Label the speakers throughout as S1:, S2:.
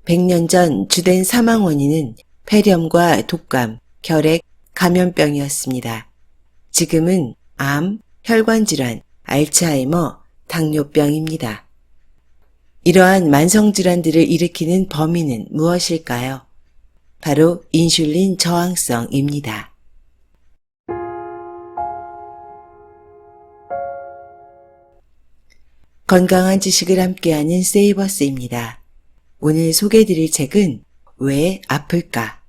S1: 100년 전 주된 사망 원인은 폐렴과 독감, 결핵, 감염병이었습니다. 지금은 암, 혈관질환, 알츠하이머, 당뇨병입니다. 이러한 만성질환들을 일으키는 범인은 무엇일까요? 바로 인슐린 저항성입니다. 건강한 지식을 함께하는 세이버스입니다. 오늘 소개해드릴 책은 왜 아플까?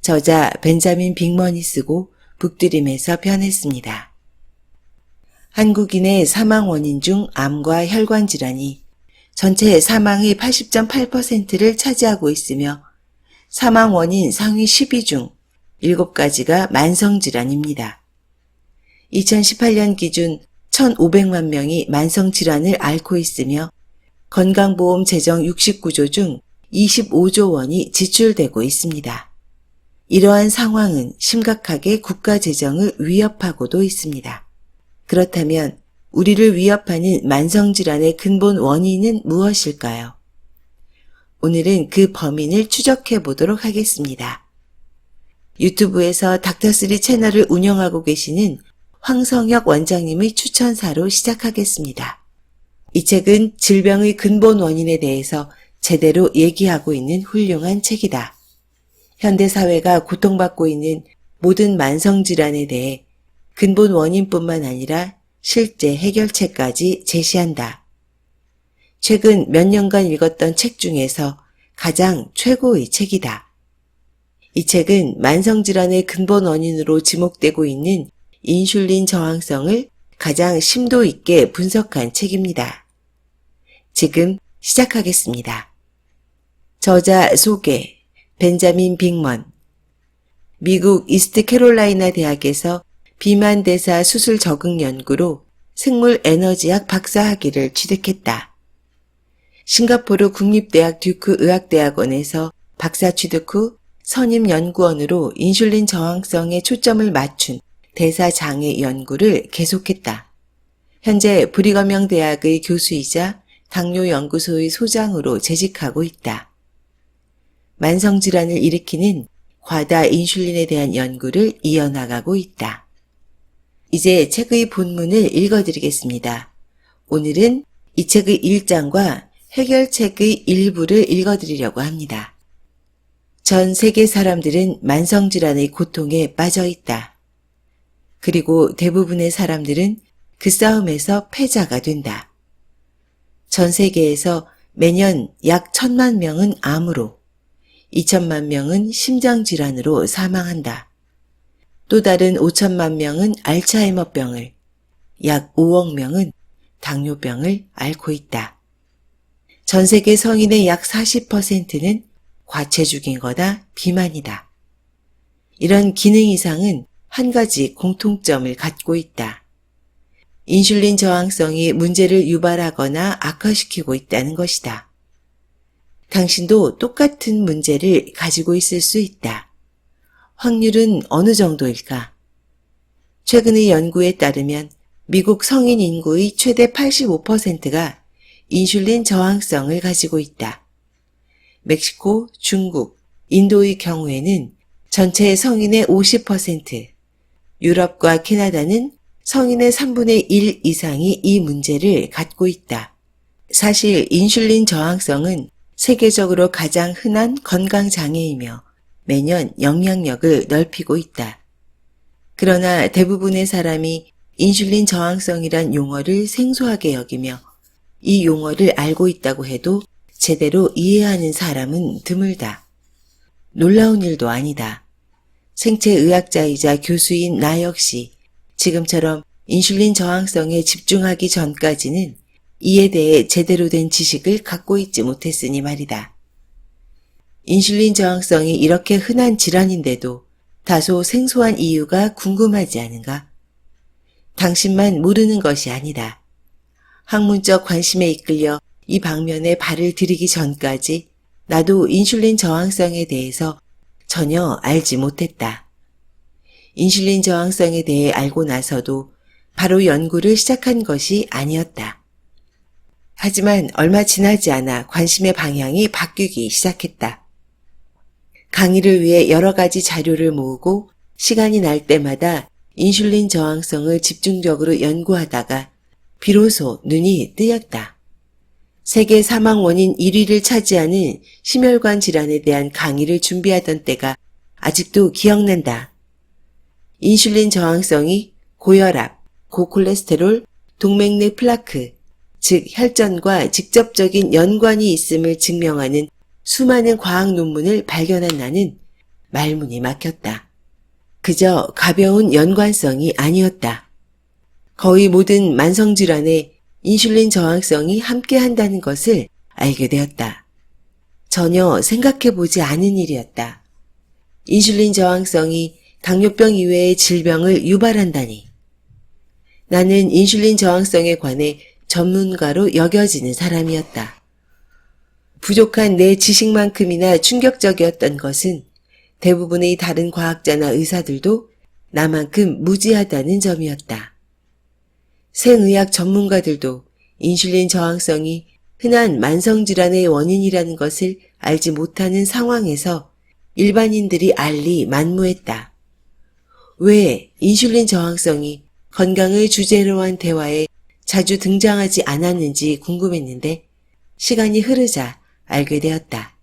S1: 저자 벤자민 빅먼이 쓰고 북드림에서 편했습니다. 한국인의 사망 원인 중 암과 혈관 질환이 전체 사망의 80.8%를 차지하고 있으며 사망 원인 상위 10위 중 7가지가 만성질환입니다. 2018년 기준 1,500만 명이 만성질환을 앓고 있으며 건강보험 재정 69조 중 25조 원이 지출되고 있습니다. 이러한 상황은 심각하게 국가 재정을 위협하고도 있습니다. 그렇다면 우리를 위협하는 만성질환의 근본 원인은 무엇일까요? 오늘은 그 범인을 추적해 보도록 하겠습니다. 유튜브에서 닥터3 채널을 운영하고 계시는 황성혁 원장님의 추천사로 시작하겠습니다. 이 책은 질병의 근본 원인에 대해서 제대로 얘기하고 있는 훌륭한 책이다. 현대사회가 고통받고 있는 모든 만성질환에 대해 근본 원인뿐만 아니라 실제 해결책까지 제시한다. 최근 몇 년간 읽었던 책 중에서 가장 최고의 책이다. 이 책은 만성질환의 근본 원인으로 지목되고 있는 인슐린 저항성을 가장 심도 있게 분석한 책입니다. 지금 시작하겠습니다. 저자 소개, 벤자민 빅먼. 미국 이스트캐롤라이나 대학에서 비만 대사 수술 적응 연구로 생물 에너지학 박사학위를 취득했다. 싱가포르 국립대학 듀크 의학대학원에서 박사 취득 후 선임 연구원으로 인슐린 저항성에 초점을 맞춘 대사장애 연구를 계속했다. 현재 브리거명 대학의 교수이자 당뇨연구소의 소장으로 재직하고 있다. 만성질환을 일으키는 과다 인슐린에 대한 연구를 이어나가고 있다. 이제 책의 본문을 읽어드리겠습니다. 오늘은 이 책의 1장과 해결책의 일부를 읽어드리려고 합니다. 전 세계 사람들은 만성질환의 고통에 빠져 있다. 그리고 대부분의 사람들은 그 싸움에서 패자가 된다. 전 세계에서 매년 약 1,000만 명은 암으로, 2천만 명은 심장질환으로 사망한다. 또 다른 5천만 명은 알츠하이머병을, 약 5억 명은 당뇨병을 앓고 있다. 전 세계 성인의 약 40%는 과체중이거나 비만이다. 이런 기능 이상은 한 가지 공통점을 갖고 있다. 인슐린 저항성이 문제를 유발하거나 악화시키고 있다는 것이다. 당신도 똑같은 문제를 가지고 있을 수 있다. 확률은 어느 정도일까? 최근의 연구에 따르면 미국 성인 인구의 최대 85%가 인슐린 저항성을 가지고 있다. 멕시코, 중국, 인도의 경우에는 전체 성인의 50%, 유럽과 캐나다는 성인의 3분의 1 이상이 이 문제를 갖고 있다. 사실 인슐린 저항성은 세계적으로 가장 흔한 건강장애이며 매년 영향력을 넓히고 있다. 그러나 대부분의 사람이 인슐린 저항성이란 용어를 생소하게 여기며 이 용어를 알고 있다고 해도 제대로 이해하는 사람은 드물다. 놀라운 일도 아니다. 생체의학자이자 교수인 나 역시 지금처럼 인슐린 저항성에 집중하기 전까지는 이에 대해 제대로 된 지식을 갖고 있지 못했으니 말이다. 인슐린 저항성이 이렇게 흔한 질환인데도 다소 생소한 이유가 궁금하지 않은가? 당신만 모르는 것이 아니다. 학문적 관심에 이끌려 이 방면에 발을 들이기 전까지 나도 인슐린 저항성에 대해서 전혀 알지 못했다. 인슐린 저항성에 대해 알고 나서도 바로 연구를 시작한 것이 아니었다. 하지만 얼마 지나지 않아 관심의 방향이 바뀌기 시작했다. 강의를 위해 여러 가지 자료를 모으고 시간이 날 때마다 인슐린 저항성을 집중적으로 연구하다가 비로소 눈이 뜨였다. 세계 사망 원인 1위를 차지하는 심혈관 질환에 대한 강의를 준비하던 때가 아직도 기억난다. 인슐린 저항성이 고혈압, 고콜레스테롤, 동맥내 플라크, 즉 혈전과 직접적인 연관이 있음을 증명하는 수많은 과학 논문을 발견한 나는 말문이 막혔다. 그저 가벼운 연관성이 아니었다. 거의 모든 만성질환에 인슐린 저항성이 함께한다는 것을 알게 되었다. 전혀 생각해보지 않은 일이었다. 인슐린 저항성이 당뇨병 이외의 질병을 유발한다니. 나는 인슐린 저항성에 관해 전문가로 여겨지는 사람이었다. 부족한 내 지식만큼이나 충격적이었던 것은 대부분의 다른 과학자나 의사들도 나만큼 무지하다는 점이었다. 생의학 전문가들도 인슐린 저항성이 흔한 만성질환의 원인이라는 것을 알지 못하는 상황에서 일반인들이 알리 만무했다. 왜 인슐린 저항성이 건강을 주제로 한 대화에 자주 등장하지 않았는지 궁금했는데 시간이 흐르자 알게 되었다.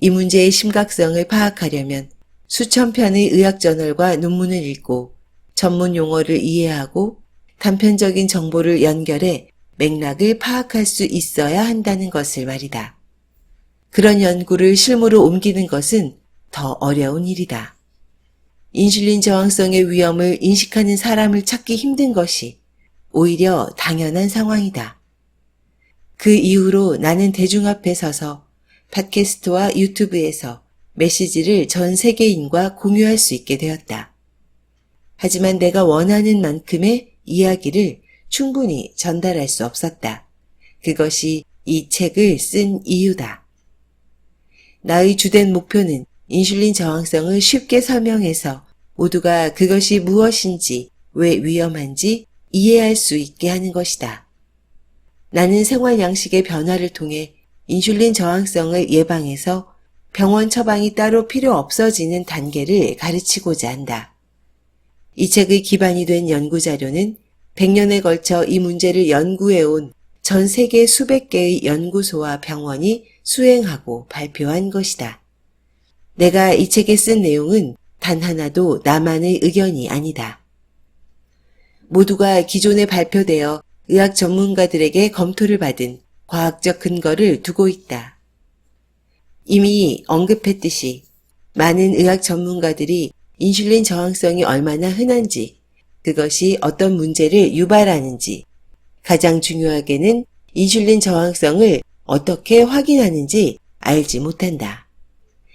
S1: 이 문제의 심각성을 파악하려면 수천 편의 의학저널과 논문을 읽고 전문 용어를 이해하고 단편적인 정보를 연결해 맥락을 파악할 수 있어야 한다는 것을 말이다. 그런 연구를 실무로 옮기는 것은 더 어려운 일이다. 인슐린 저항성의 위험을 인식하는 사람을 찾기 힘든 것이 오히려 당연한 상황이다. 그 이후로 나는 대중 앞에 서서 팟캐스트와 유튜브에서 메시지를 전 세계인과 공유할 수 있게 되었다. 하지만 내가 원하는 만큼의 이야기를 충분히 전달할 수 없었다. 그것이 이 책을 쓴 이유다. 나의 주된 목표는 인슐린 저항성을 쉽게 설명해서 모두가 그것이 무엇인지, 왜 위험한지 이해할 수 있게 하는 것이다. 나는 생활 양식의 변화를 통해 인슐린 저항성을 예방해서 병원 처방이 따로 필요 없어지는 단계를 가르치고자 한다. 이 책의 기반이 된 연구자료는 100년에 걸쳐 이 문제를 연구해온 전 세계 수백 개의 연구소와 병원이 수행하고 발표한 것이다. 내가 이 책에 쓴 내용은 단 하나도 나만의 의견이 아니다. 모두가 기존에 발표되어 의학 전문가들에게 검토를 받은 과학적 근거를 두고 있다. 이미 언급했듯이 많은 의학 전문가들이 인슐린 저항성이 얼마나 흔한지, 그것이 어떤 문제를 유발하는지, 가장 중요하게는 인슐린 저항성을 어떻게 확인하는지 알지 못한다.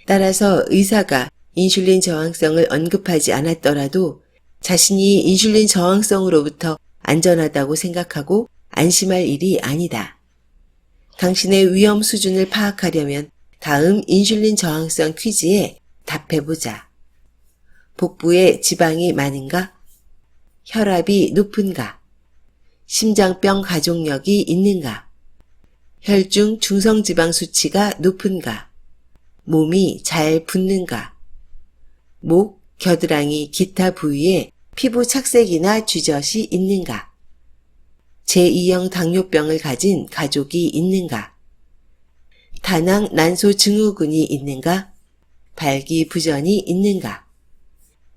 S1: 따라서 의사가 인슐린 저항성을 언급하지 않았더라도 자신이 인슐린 저항성으로부터 안전하다고 생각하고 안심할 일이 아니다. 당신의 위험 수준을 파악하려면 다음 인슐린 저항성 퀴즈에 답해보자. 복부에 지방이 많은가? 혈압이 높은가? 심장병 가족력이 있는가? 혈중 중성지방 수치가 높은가? 몸이 잘 붓는가? 목, 겨드랑이, 기타 부위에 피부 착색이나 쥐젖이 있는가? 제2형 당뇨병을 가진 가족이 있는가? 다낭 난소 증후군이 있는가? 발기부전이 있는가?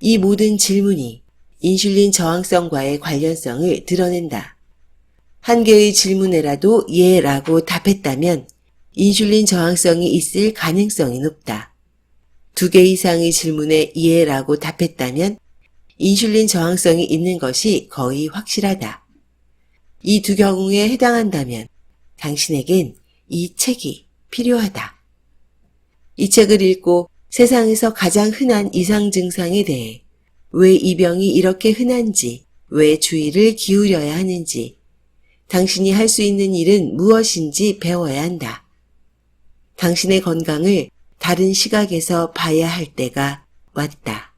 S1: 이 모든 질문이 인슐린 저항성과의 관련성을 드러낸다. 한 개의 질문에라도 예라고 답했다면 인슐린 저항성이 있을 가능성이 높다. 2개 이상의 질문에 예라고 답했다면 인슐린 저항성이 있는 것이 거의 확실하다. 이 두 경우에 해당한다면 당신에겐 이 책이 필요하다. 이 책을 읽고 세상에서 가장 흔한 이상 증상에 대해 왜 이 병이 이렇게 흔한지, 왜 주의를 기울여야 하는지, 당신이 할 수 있는 일은 무엇인지 배워야 한다. 당신의 건강을 다른 시각에서 봐야 할 때가 왔다.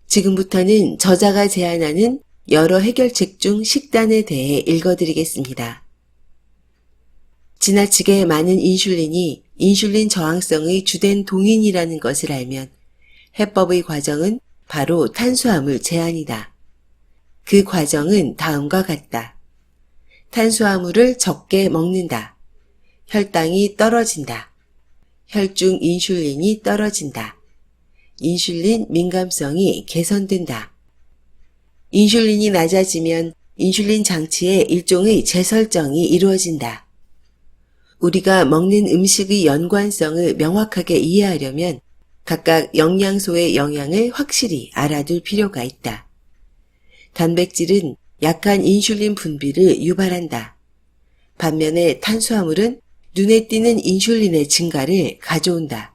S1: 지금부터는 저자가 제안하는 여러 해결책 중 식단에 대해 읽어드리겠습니다. 지나치게 많은 인슐린이 인슐린 저항성의 주된 동인이라는 것을 알면 해법의 과정은 바로 탄수화물 제한이다. 그 과정은 다음과 같다. 탄수화물을 적게 먹는다. 혈당이 떨어진다. 혈중 인슐린이 떨어진다. 인슐린 민감성이 개선된다. 인슐린이 낮아지면 인슐린 장치의 일종의 재설정이 이루어진다. 우리가 먹는 음식의 연관성을 명확하게 이해하려면 각각 영양소의 영향을 확실히 알아둘 필요가 있다. 단백질은 약한 인슐린 분비를 유발한다. 반면에 탄수화물은 눈에 띄는 인슐린의 증가를 가져온다.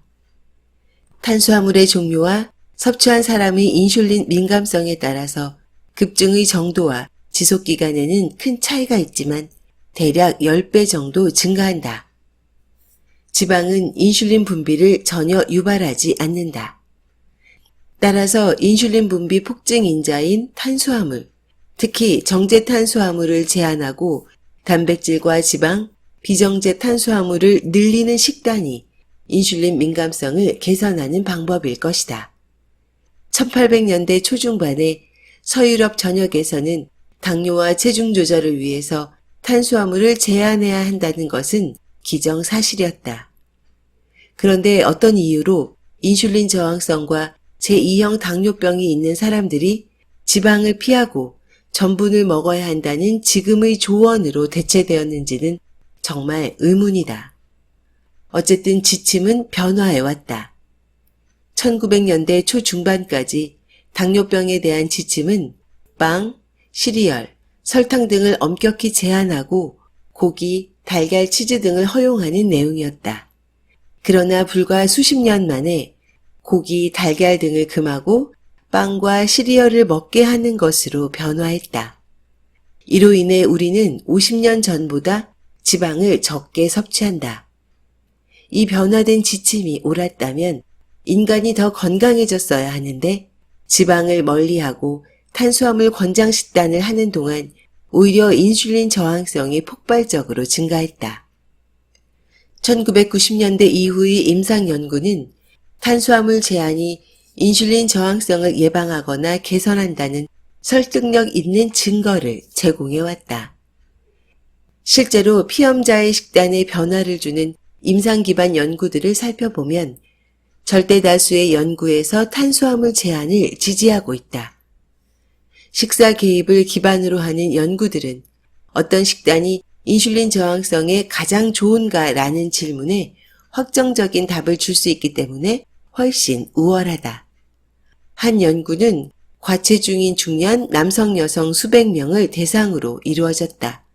S1: 탄수화물의 종류와 섭취한 사람의 인슐린 민감성에 따라서 급증의 정도와 지속기간에는 큰 차이가 있지만 대략 10배 정도 증가한다. 지방은 인슐린 분비를 전혀 유발하지 않는다. 따라서 인슐린 분비 폭증인자인 탄수화물, 특히 정제 탄수화물을 제한하고 단백질과 지방, 비정제 탄수화물을 늘리는 식단이 인슐린 민감성을 개선하는 방법일 것이다. 1800년대 초중반에 서유럽 전역에서는 당뇨와 체중 조절을 위해서 탄수화물을 제한해야 한다는 것은 기정사실이었다. 그런데 어떤 이유로 인슐린 저항성과 제2형 당뇨병이 있는 사람들이 지방을 피하고 전분을 먹어야 한다는 지금의 조언으로 대체되었는지는 정말 의문이다. 어쨌든 지침은 변화해왔다. 1900년대 초중반까지 당뇨병에 대한 지침은 빵, 시리얼, 설탕 등을 엄격히 제한하고 고기, 달걀, 치즈 등을 허용하는 내용이었다. 그러나 불과 수십 년 만에 고기, 달걀 등을 금하고 빵과 시리얼을 먹게 하는 것으로 변화했다. 이로 인해 우리는 50년 전보다 지방을 적게 섭취한다. 이 변화된 지침이 옳았다면 인간이 더 건강해졌어야 하는데 지방을 멀리하고 탄수화물 권장 식단을 하는 동안 오히려 인슐린 저항성이 폭발적으로 증가했다. 1990년대 이후의 임상 연구는 탄수화물 제한이 인슐린 저항성을 예방하거나 개선한다는 설득력 있는 증거를 제공해왔다. 실제로 피험자의 식단에 변화를 주는 임상 기반 연구들을 살펴보면 절대 다수의 연구에서 탄수화물 제한을 지지하고 있다. 식사 개입을 기반으로 하는 연구들은 어떤 식단이 인슐린 저항성에 가장 좋은가라는 질문에 확정적인 답을 줄 수 있기 때문에 훨씬 우월하다. 한 연구는 과체중인 중년 남성 여성 수백 명을 대상으로 이루어졌다.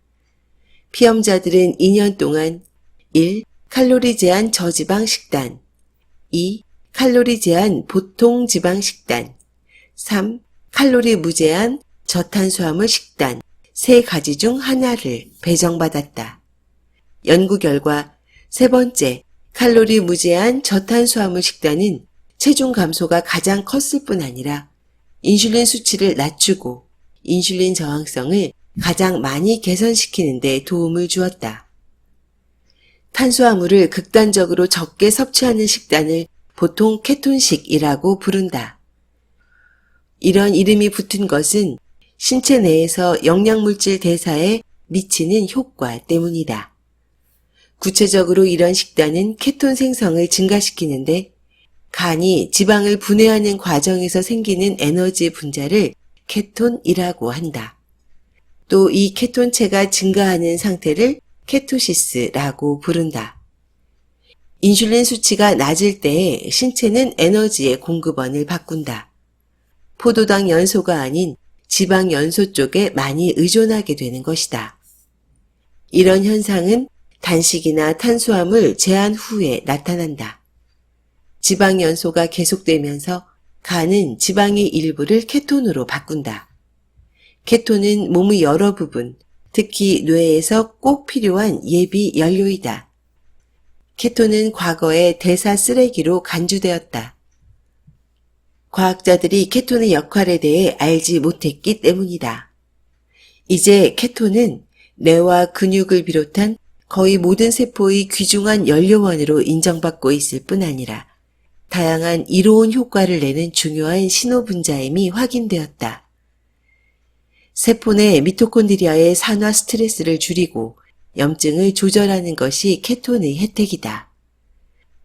S1: 피험자들은 2년 동안 1. 칼로리 제한 저지방 식단 2. 칼로리 제한 보통 지방 식단 3. 칼로리 무제한 저탄수화물 식단 세 가지 중 하나를 배정받았다. 연구 결과 세 번째 칼로리 무제한 저탄수화물 식단은 체중 감소가 가장 컸을 뿐 아니라 인슐린 수치를 낮추고 인슐린 저항성을 가장 많이 개선시키는 데 도움을 주었다. 탄수화물을 극단적으로 적게 섭취하는 식단을 보통 케톤식이라고 부른다. 이런 이름이 붙은 것은 신체 내에서 영양물질 대사에 미치는 효과 때문이다. 구체적으로 이런 식단은 케톤 생성을 증가시키는데 간이 지방을 분해하는 과정에서 생기는 에너지 분자를 케톤이라고 한다. 또 이 케톤체가 증가하는 상태를 케토시스라고 부른다. 인슐린 수치가 낮을 때 신체는 에너지의 공급원을 바꾼다. 포도당 연소가 아닌 지방 연소 쪽에 많이 의존하게 되는 것이다. 이런 현상은 단식이나 탄수화물 제한 후에 나타난다. 지방 연소가 계속되면서 간은 지방의 일부를 케톤으로 바꾼다. 케톤은 몸의 여러 부분, 특히 뇌에서 꼭 필요한 예비 연료이다. 케톤은 과거에 대사 쓰레기로 간주되었다. 과학자들이 케톤의 역할에 대해 알지 못했기 때문이다. 이제 케톤은 뇌와 근육을 비롯한 거의 모든 세포의 귀중한 연료원으로 인정받고 있을 뿐 아니라 다양한 이로운 효과를 내는 중요한 신호분자임이 확인되었다. 세포 내 미토콘드리아의 산화 스트레스를 줄이고 염증을 조절하는 것이 케톤의 혜택이다.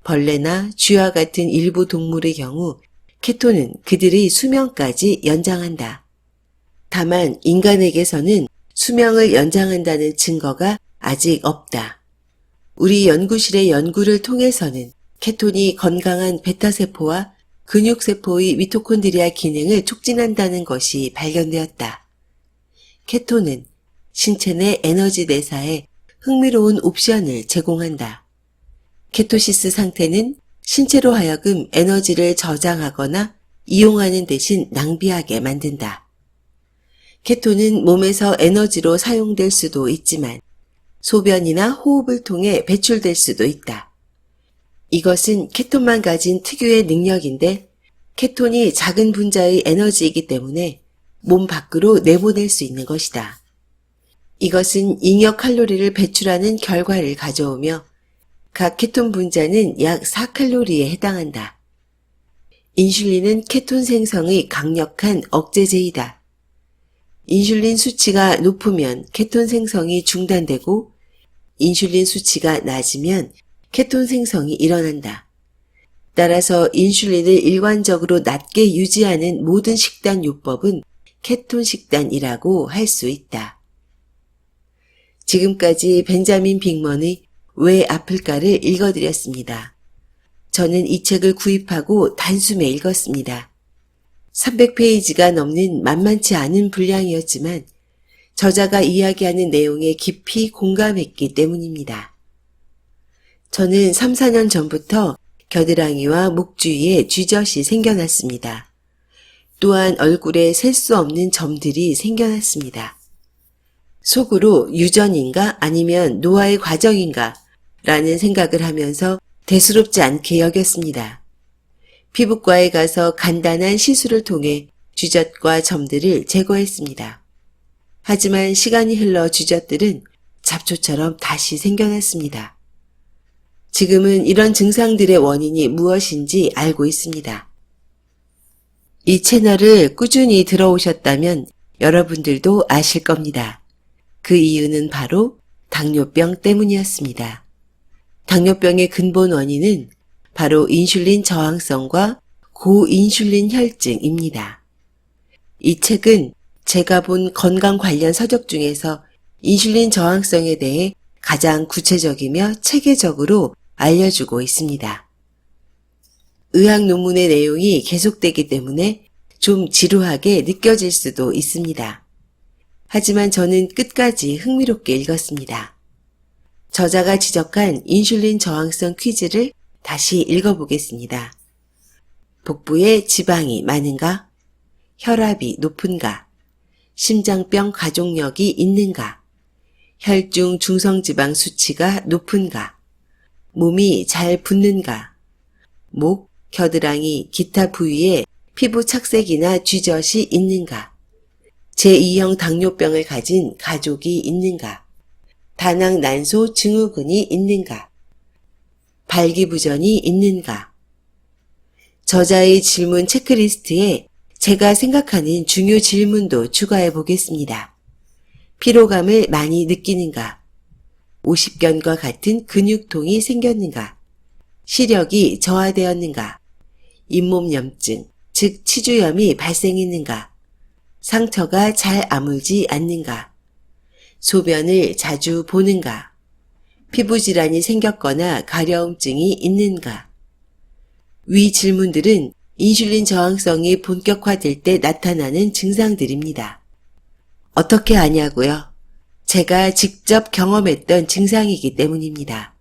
S1: 벌레나 쥐와 같은 일부 동물의 경우 케톤은 그들의 수명까지 연장한다. 다만 인간에게서는 수명을 연장한다는 증거가 아직 없다. 우리 연구실의 연구를 통해서는 케톤이 건강한 베타세포와 근육세포의 미토콘드리아 기능을 촉진한다는 것이 발견되었다. 케톤은 신체 내 에너지 대사에 흥미로운 옵션을 제공한다. 케토시스 상태는 신체로 하여금 에너지를 저장하거나 이용하는 대신 낭비하게 만든다. 케톤은 몸에서 에너지로 사용될 수도 있지만 소변이나 호흡을 통해 배출될 수도 있다. 이것은 케톤만 가진 특유의 능력인데 케톤이 작은 분자의 에너지이기 때문에 몸 밖으로 내보낼 수 있는 것이다. 이것은 잉여 칼로리를 배출하는 결과를 가져오며 각 케톤 분자는 약 4칼로리에 해당한다. 인슐린은 케톤 생성의 강력한 억제제이다. 인슐린 수치가 높으면 케톤 생성이 중단되고 인슐린 수치가 낮으면 케톤 생성이 일어난다. 따라서 인슐린을 일관적으로 낮게 유지하는 모든 식단 요법은 케톤 식단이라고 할 수 있다. 지금까지 벤자민 빅먼의 왜 아플까를 읽어드렸습니다. 저는 이 책을 구입하고 단숨에 읽었습니다. 300페이지가 넘는 만만치 않은 분량이었지만 저자가 이야기하는 내용에 깊이 공감했기 때문입니다. 저는 3, 4년 전부터 겨드랑이와 목 주위에 쥐젖이 생겨났습니다. 또한 얼굴에 셀 수 없는 점들이 생겨났습니다. 속으로 유전인가 아니면 노화의 과정인가 라는 생각을 하면서 대수롭지 않게 여겼습니다. 피부과에 가서 간단한 시술을 통해 쥐젖과 점들을 제거했습니다. 하지만 시간이 흘러 쥐젖들은 잡초처럼 다시 생겨났습니다. 지금은 이런 증상들의 원인이 무엇인지 알고 있습니다. 이 채널을 꾸준히 들어오셨다면 여러분들도 아실 겁니다. 그 이유는 바로 당뇨병 때문이었습니다. 당뇨병의 근본 원인은 바로 인슐린 저항성과 고인슐린 혈증입니다. 이 책은 제가 본 건강 관련 서적 중에서 인슐린 저항성에 대해 가장 구체적이며 체계적으로 알려주고 있습니다. 의학 논문의 내용이 계속되기 때문에 좀 지루하게 느껴질 수도 있습니다. 하지만 저는 끝까지 흥미롭게 읽었습니다. 저자가 지적한 인슐린 저항성 퀴즈를 다시 읽어보겠습니다. 복부에 지방이 많은가? 혈압이 높은가? 심장병 가족력이 있는가? 혈중 중성지방 수치가 높은가? 몸이 잘 붓는가? 목, 겨드랑이, 기타 부위에 피부 착색이나 쥐젖이 있는가? 제2형 당뇨병을 가진 가족이 있는가? 다낭 난소 증후군이 있는가? 발기부전이 있는가? 저자의 질문 체크리스트에 제가 생각하는 중요 질문도 추가해 보겠습니다. 피로감을 많이 느끼는가? 50견과 같은 근육통이 생겼는가? 시력이 저하되었는가? 잇몸염증, 즉 치주염이 발생했는가? 상처가 잘 아물지 않는가? 소변을 자주 보는가? 피부질환이 생겼거나 가려움증이 있는가? 위 질문들은 인슐린 저항성이 본격화될 때 나타나는 증상들입니다. 어떻게 아냐고요? 제가 직접 경험했던 증상이기 때문입니다.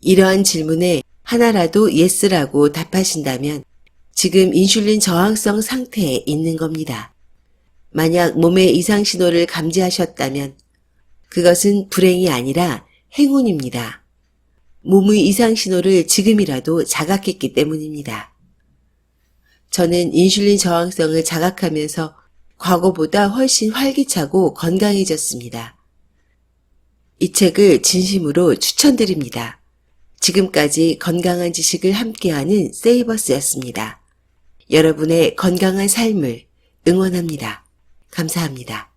S1: 이러한 질문에 하나라도 예스라고 답하신다면 지금 인슐린 저항성 상태에 있는 겁니다. 만약 몸의 이상 신호를 감지하셨다면 그것은 불행이 아니라 행운입니다. 몸의 이상 신호를 지금이라도 자각했기 때문입니다. 저는 인슐린 저항성을 자각하면서 과거보다 훨씬 활기차고 건강해졌습니다. 이 책을 진심으로 추천드립니다. 지금까지 건강한 지식을 함께하는 세이버스였습니다. 여러분의 건강한 삶을 응원합니다. 감사합니다.